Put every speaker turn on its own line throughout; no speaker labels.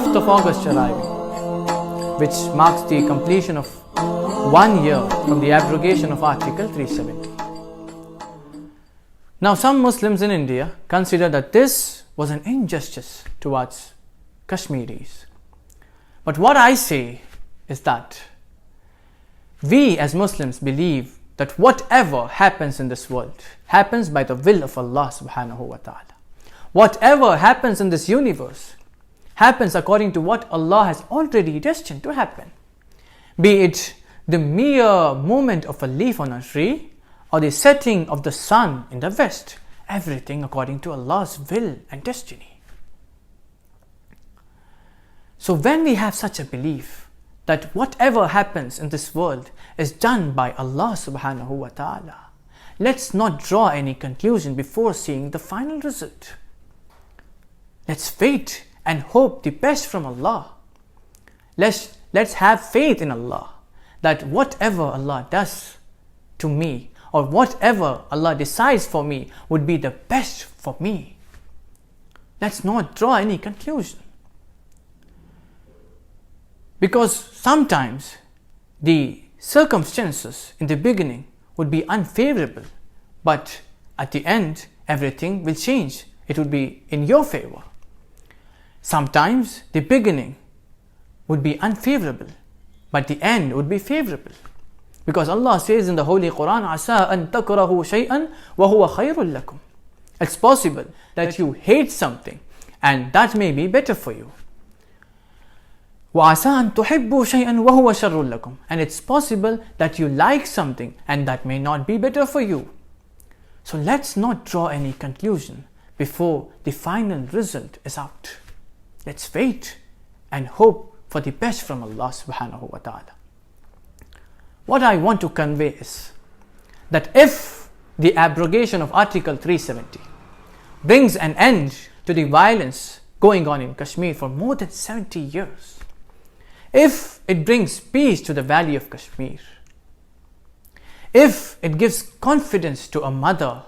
5th of August arriving, which marks the completion of 1 year from the abrogation of Article 370. Now, some Muslims in India consider that this was an injustice towards Kashmiris. But what I say is that we as Muslims believe that whatever happens in this world happens by the will of Allah subhanahu wa ta'ala. Whatever happens in this universe happens according to what Allah has already destined to happen. Be it the mere movement of a leaf on a tree or the setting of the sun in the west, everything according to Allah's will and destiny. So when we have such a belief that whatever happens in this world is done by Allah subhanahu wa ta'ala, let's not draw any conclusion before seeing the final result. Let's wait and hope the best from Allah. Let's have faith in Allah that whatever Allah does to me or whatever Allah decides for me would be the best for me. Let's not draw any conclusion. Because sometimes the circumstances in the beginning would be unfavorable, but at the end everything will change. It would be in your favor. Sometimes the beginning would be unfavorable, but the end would be favorable. Because Allah says in the Holy Quran, "Asa an takrahu shay'an wa huwa khayrun lakum." It's possible that you hate something and that may be better for you. وَعَسَىٰ أَن تُحِبُّوا شَيْئًا وَهُوَ شَرٌّ لَكُمْ. And it's possible that you like something and that may not be better for you. So let's not draw any conclusion before the final result is out. Let's wait and hope for the best from Allah subhanahu wa ta'ala. What I want to convey is that if the abrogation of Article 370 brings an end to the violence going on in Kashmir for more than 70 years, if it brings peace to the valley of Kashmir, if it gives confidence to a mother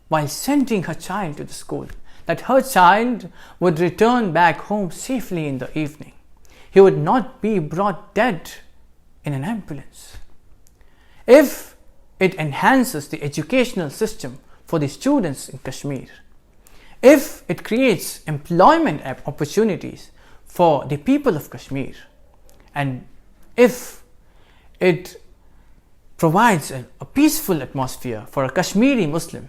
while sending her child to the school, that her child would return back home safely in the evening, he would not be brought dead in an ambulance. If it enhances the educational system for the students in Kashmir, if it creates employment opportunities for the people of Kashmir, and if it provides a peaceful atmosphere for a Kashmiri Muslim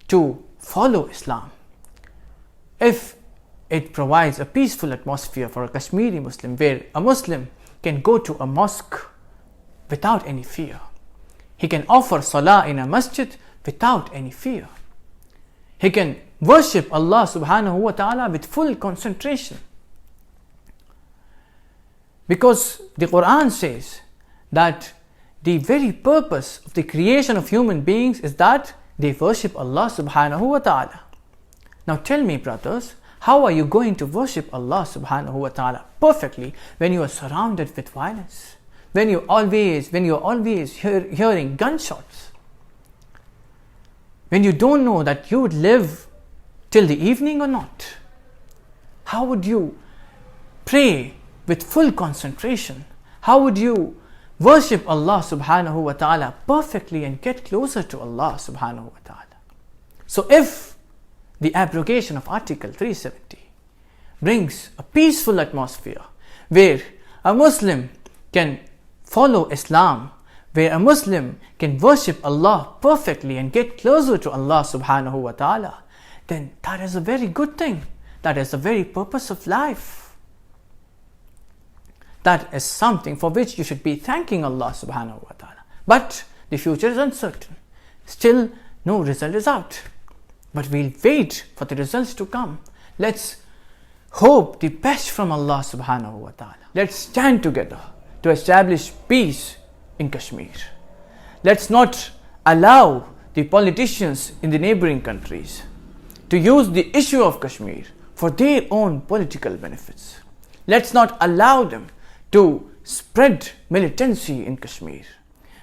to follow Islam, if it provides a peaceful atmosphere for a Kashmiri Muslim where a Muslim can go to a mosque without any fear, he can offer salah in a masjid without any fear, he can worship Allah subhanahu wa ta'ala with full concentration. Because the Quran says that the very purpose of the creation of human beings is that they worship Allah subhanahu wa ta'ala. Now tell me, brothers, how are you going to worship Allah subhanahu wa ta'ala perfectly when you are surrounded with violence? When you're always hearing gunshots? When you don't know that you would live till the evening or not? How would you pray with full concentration? How would you worship Allah subhanahu wa ta'ala perfectly and get closer to Allah subhanahu wa ta'ala? So if the abrogation of Article 370 brings a peaceful atmosphere where a Muslim can follow Islam, where a Muslim can worship Allah perfectly and get closer to Allah subhanahu wa ta'ala, then that is a very good thing. That is the very purpose of life. That is something for which you should be thanking Allah subhanahu wa ta'ala. But the future is uncertain. Still, no result is out. But we'll wait for the results to come. Let's hope the best from Allah subhanahu wa ta'ala. Let's stand together to establish peace in Kashmir. Let's not allow the politicians in the neighboring countries to use the issue of Kashmir for their own political benefits. Let's not allow them to spread militancy in Kashmir,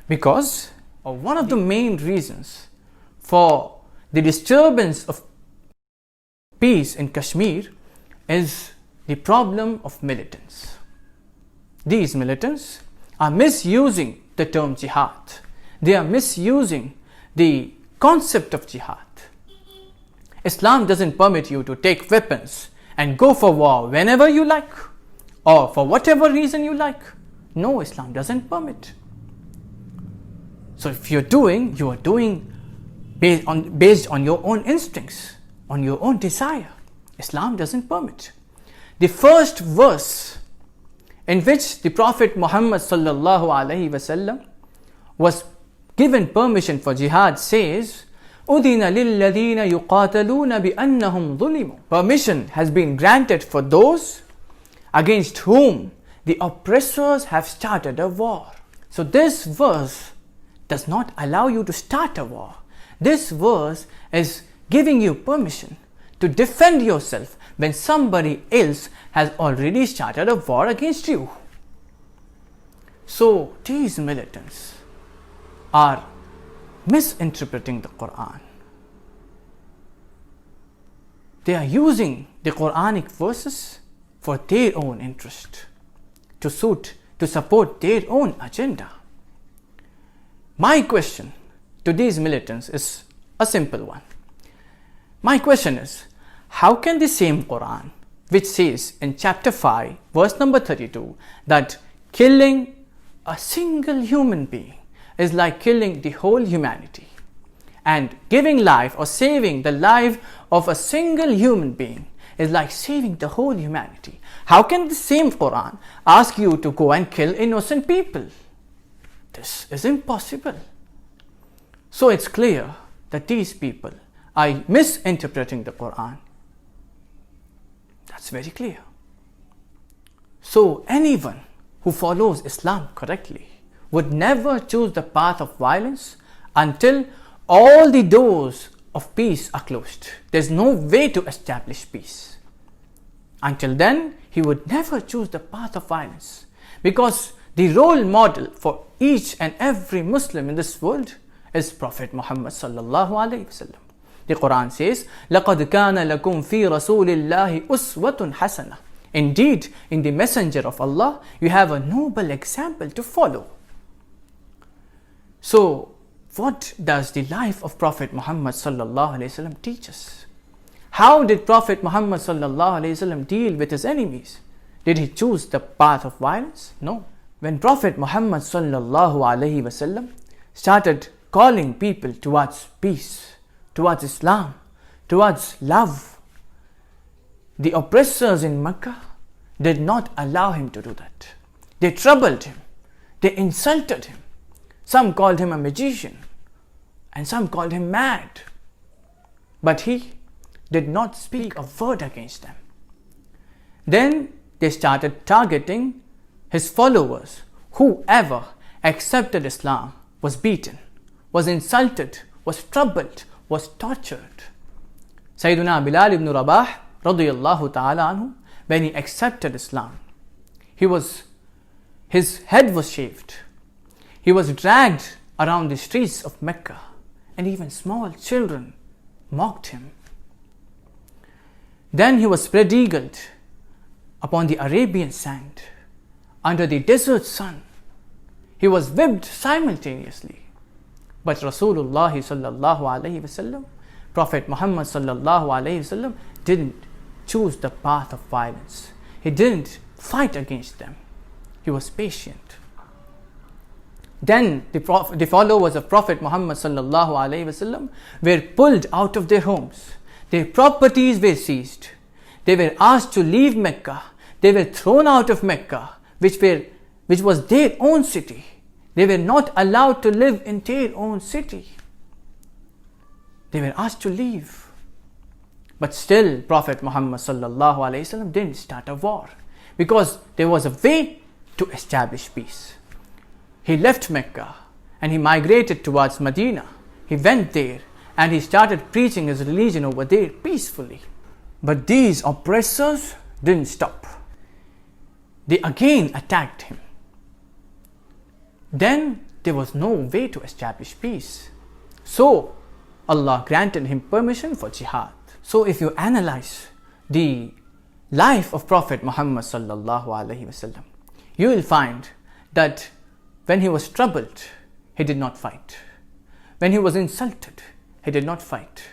because one of the main reasons for the disturbance of peace in Kashmir is the problem of militants. These militants are misusing the term jihad. They are misusing the concept of jihad. Islam doesn't permit you to take weapons and go for war whenever you like or for whatever reason you like. No, Islam doesn't permit. So if you are doing based on your own instincts, on your own desire. Islam doesn't permit. The first verse in which the Prophet Muhammad sallallahu alaihi wasallam was given permission for jihad says, أُذِنَ لِلَّذِينَ يُقَاتَلُونَ بِأَنَّهُمْ ظُلِمُوا. Permission has been granted for those against whom the oppressors have started a war. So this verse does not allow you to start a war. This verse is giving you permission to defend yourself when somebody else has already started a war against you. So these militants are misinterpreting the Quran. They are using the Quranic verses for their own interest, to support their own agenda. My question to these militants is a simple one. My question is, how can the same Quran, which says in chapter 5, verse number 32, that killing a single human being is like killing the whole humanity, and giving life or saving the life of a single human being is like saving the whole humanity, how can the same Quran ask you to go and kill innocent people? This is impossible. So it's clear that these people are misinterpreting the Quran. That's very clear. So anyone who follows Islam correctly would never choose the path of violence until all the doors of peace are closed. There's no way to establish peace. Until then, he would never choose the path of violence, because the role model for each and every Muslim in this world is Prophet Muhammad sallallahu alaihi wasallam. The Quran says, لَقَدْ كَانَ لَكُمْ فِي رَسُولِ اللَّهِ أُسْوَةٌ حَسَنَةٌ. Indeed, in the Messenger of Allah, you have a noble example to follow. So, what does the life of Prophet Muhammad sallallahu alaihi wasallam teach us? How did Prophet Muhammad sallallahu alaihi wasallam deal with his enemies? Did he choose the path of violence? No. When Prophet Muhammad sallallahu alaihi wasallam started calling people towards peace, towards Islam, towards love, the oppressors in Mecca did not allow him to do that. They troubled him. They insulted him. Some called him a magician and some called him mad. But he did not speak a word against them. Then they started targeting his followers. Whoever accepted Islam was beaten, was insulted, was troubled, was tortured. Sayyiduna Bilal ibn Rabah radiyallahu ta'ala anhu, when he accepted Islam, his head was shaved. He was dragged around the streets of Mecca, and even small children mocked him. Then he was spread-eagled upon the Arabian sand, under the desert sun. He was whipped simultaneously. But Rasulullah sallallahu alaihi wasallam, Prophet Muhammad sallallahu alaihi wasallam, didn't choose the path of violence. He didn't fight against them. He was patient. Then the followers of Prophet Muhammad sallallahu alaihi wasallam were pulled out of their homes. Their properties were seized. They were asked to leave Mecca. They were thrown out of Mecca, which was their own city. They were not allowed to live in their own city. They were asked to leave. But still, Prophet Muhammad sallallahu alaihi wasallam didn't start a war, because there was a way to establish peace. He left Mecca and he migrated towards Medina. He went there and he started preaching his religion over there peacefully. But these oppressors didn't stop. They again attacked him. Then there was no way to establish peace. So Allah granted him permission for jihad. So if you analyze the life of Prophet Muhammad sallallahu alaihi wasallam, you will find that when he was troubled, he did not fight. When he was insulted, he did not fight.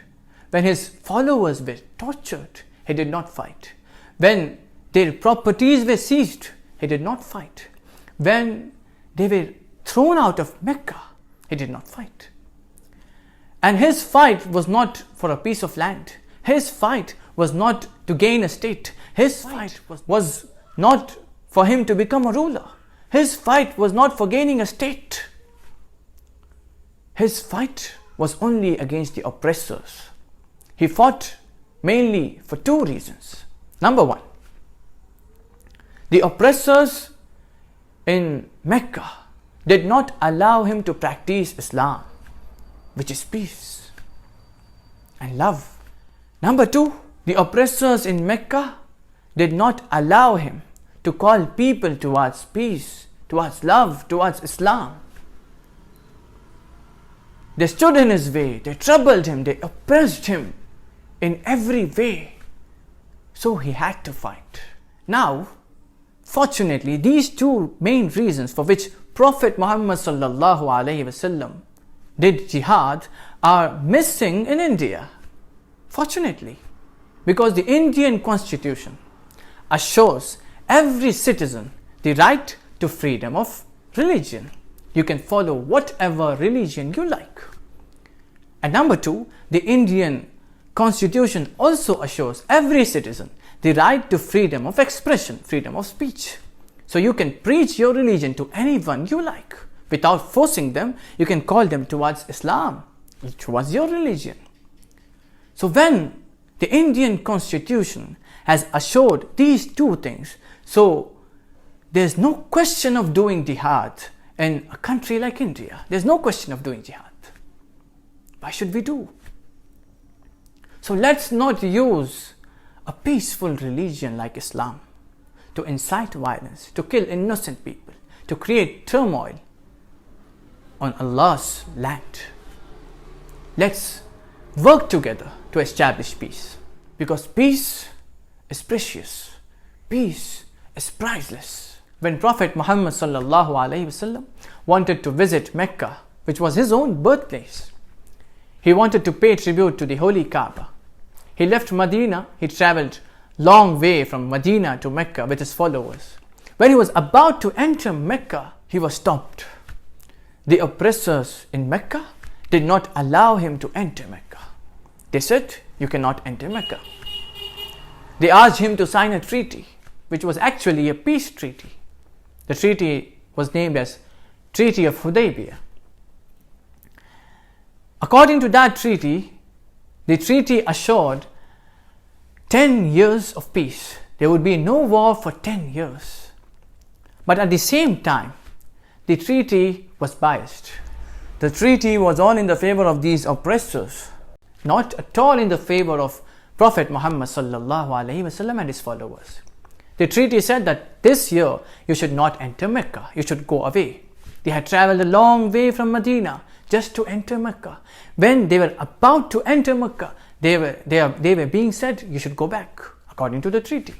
When his followers were tortured, he did not fight. When their properties were seized, he did not fight. When they were thrown out of Mecca, he did not fight. And his fight was not for a piece of land. His fight was not to gain a state. His fight was not for him to become a ruler. His fight was not for gaining a state. His fight was only against the oppressors. He fought mainly for two reasons. Number one, the oppressors in Mecca did not allow him to practice Islam, which is peace and love. Number two, the oppressors in Mecca did not allow him to call people towards peace, towards love, towards Islam. They stood in his way, they troubled him, they oppressed him in every way. So he had to fight. Now, fortunately, these two main reasons for which Prophet Muhammad sallallahu alaihi wasallam did jihad are missing in India. Fortunately, because the Indian constitution assures every citizen the right to freedom of religion. You can follow whatever religion you like. And number two, the Indian constitution also assures every citizen the right to freedom of expression, freedom of speech. So you can preach your religion to anyone you like. Without forcing them, you can call them towards Islam, towards your religion. So when the Indian constitution has assured these two things, so there's no question of doing jihad in a country like India. There's no question of doing jihad. Why should we do? So let's not use a peaceful religion like Islam to incite violence, to kill innocent people, to create turmoil on Allah's land. Let's work together to establish peace, because peace is precious, peace is priceless. When Prophet Muhammad sallallahu alaihi wasallam wanted to visit Mecca, which was his own birthplace, he wanted to pay tribute to the holy Kaaba. He left Medina, he traveled long way from Medina to Mecca with his followers. When he was about to enter Mecca, he was stopped. The oppressors in Mecca did not allow him to enter Mecca. They said, you cannot enter Mecca. They asked him to sign a treaty, which was actually a peace treaty. The treaty was named as Treaty of Hudaybiyah. According to that treaty, the treaty assured 10 years of peace. There would be no war for 10 years. But at the same time, the treaty was biased. The treaty was all in the favor of these oppressors, not at all in the favor of Prophet Muhammad sallallahu alaihi wasallam and his followers. The treaty said that this year you should not enter Mecca, you should go away. They had traveled a long way from Medina just to enter Mecca. When they were about to enter Mecca, they were being said, you should go back, according to the treaty.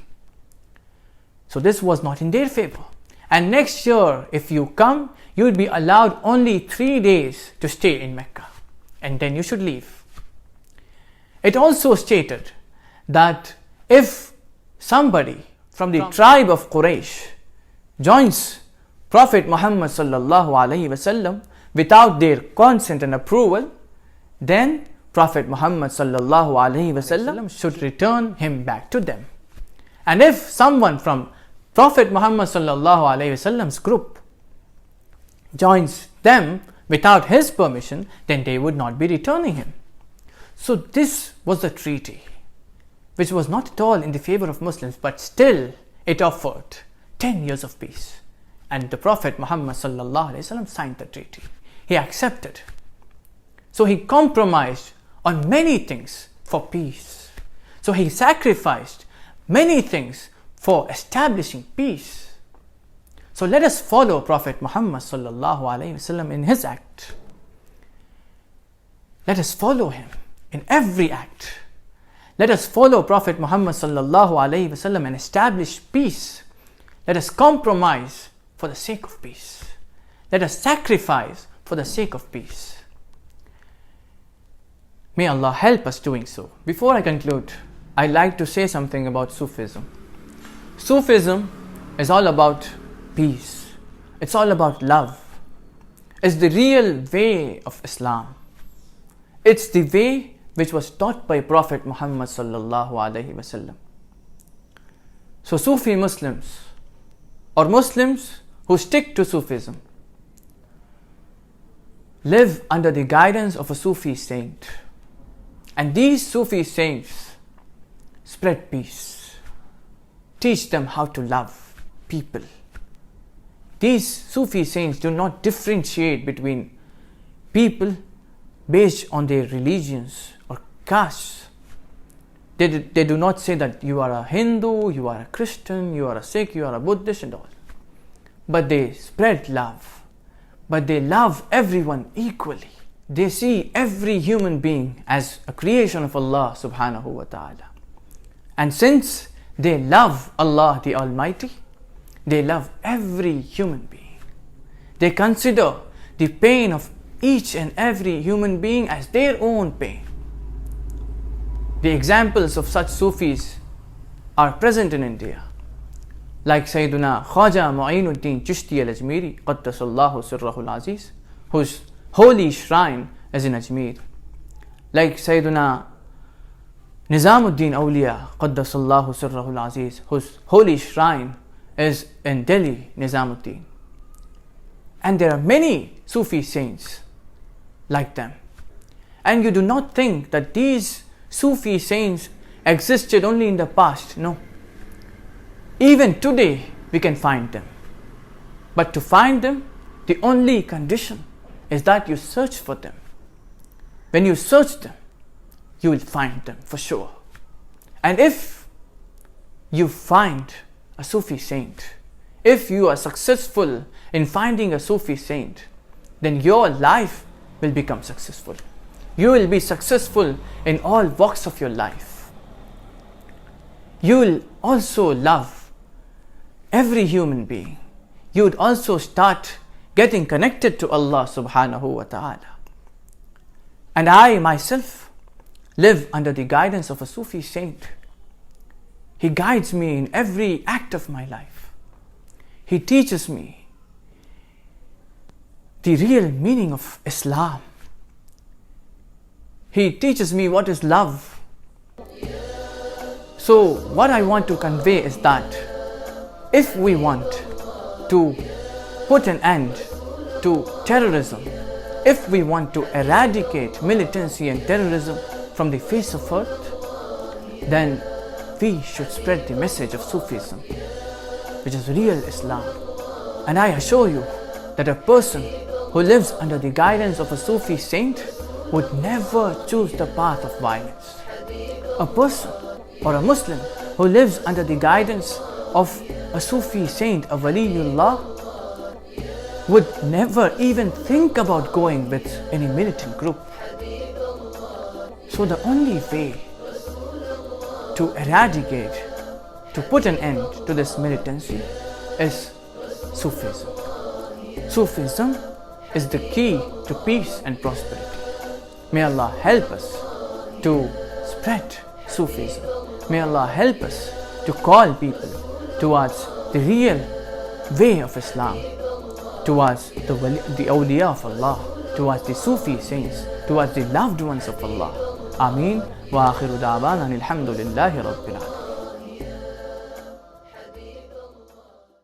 So this was not in their favor. And next year, if you come, you will be allowed only 3 days to stay in Mecca, and then you should leave. It also stated that if somebody from the tribe of Quraysh joins Prophet Muhammad sallallahu alaihi wasallam without their consent and approval, then Prophet Muhammad sallallahu alaihi wasallam should return him back to them. And if someone from Prophet Muhammad sallallahu alaihi wasallam's group joins them without his permission, then they would not be returning him. So this was the treaty, which was not at all in the favor of Muslims, but still it offered 10 years of peace. And the Prophet Muhammad sallallahu alaihi wasallam signed the treaty. He accepted. So he compromised on many things for peace. So he sacrificed many things for establishing peace. So let us follow Prophet Muhammad sallallahu alaihi wasallam in his act. Let us follow him in every act. Let us follow Prophet Muhammad sallallahu alaihi wasallam and establish peace. Let us compromise for the sake of peace. Let us sacrifice for the sake of peace. May Allah help us doing so. Before I conclude, I'd like to say something about Sufism. Sufism is all about peace. It's all about love. It's the real way of Islam. It's the way which was taught by Prophet Muhammad sallallahu alaihi wasallam. So Sufi Muslims, or Muslims who stick to Sufism, live under the guidance of a Sufi saint. And these Sufi saints spread peace, teach them how to love people. These Sufi saints do not differentiate between people based on their religions or castes. They do not say that you are a Hindu, you are a Christian, you are a Sikh, you are a Buddhist and all. But they spread love. But they love everyone equally. They see every human being as a creation of Allah subhanahu wa ta'ala. And since they love Allah the Almighty, they love every human being. They consider the pain of each and every human being as their own pain. The examples of such Sufis are present in India, like Sayyiduna Khwaja Mu'inuddin Chishti al-Ajmiri Qaddasallahu Sirrahul Aziz, whose holy shrine is in Ajmer, like Sayyiduna Nizamuddin Awliya Qaddasallahu Sirrahul Aziz, whose holy shrine is in Delhi, Nizamuddin. And there are many Sufi saints like them. And you do not think that these Sufi saints existed only in the past. No. Even today we can find them. But to find them, the only condition is that you search for them. When you search them, you will find them for sure. And if you find a Sufi saint, if you are successful in finding a Sufi saint, then your life will become successful. You will be successful in all walks of your life. You will also love every human being. You would also start getting connected to Allah subhanahu wa ta'ala. And I myself live under the guidance of a Sufi saint. He guides me in every act of my life. He teaches me the real meaning of Islam. He teaches me what is love. So what I want to convey is that if we want to put an end to terrorism, if we want to eradicate militancy and terrorism from the face of earth, then we should spread the message of Sufism, which is real Islam. And I assure you that a person who lives under the guidance of a Sufi saint would never choose the path of violence. A person or a Muslim who lives under the guidance of a Sufi saint, a Waliullah, would never even think about going with any militant group. So the only way to eradicate, to put an end to this militancy is Sufism. Sufism is the key to peace and prosperity. May Allah help us to spread Sufism. May Allah help us to call people towards the real way of Islam, towards the awliya of Allah, towards the Sufi saints, towards the loved ones of Allah. Ameen. Wa akhiru da'wana alhamdulillahi rabbil alamin.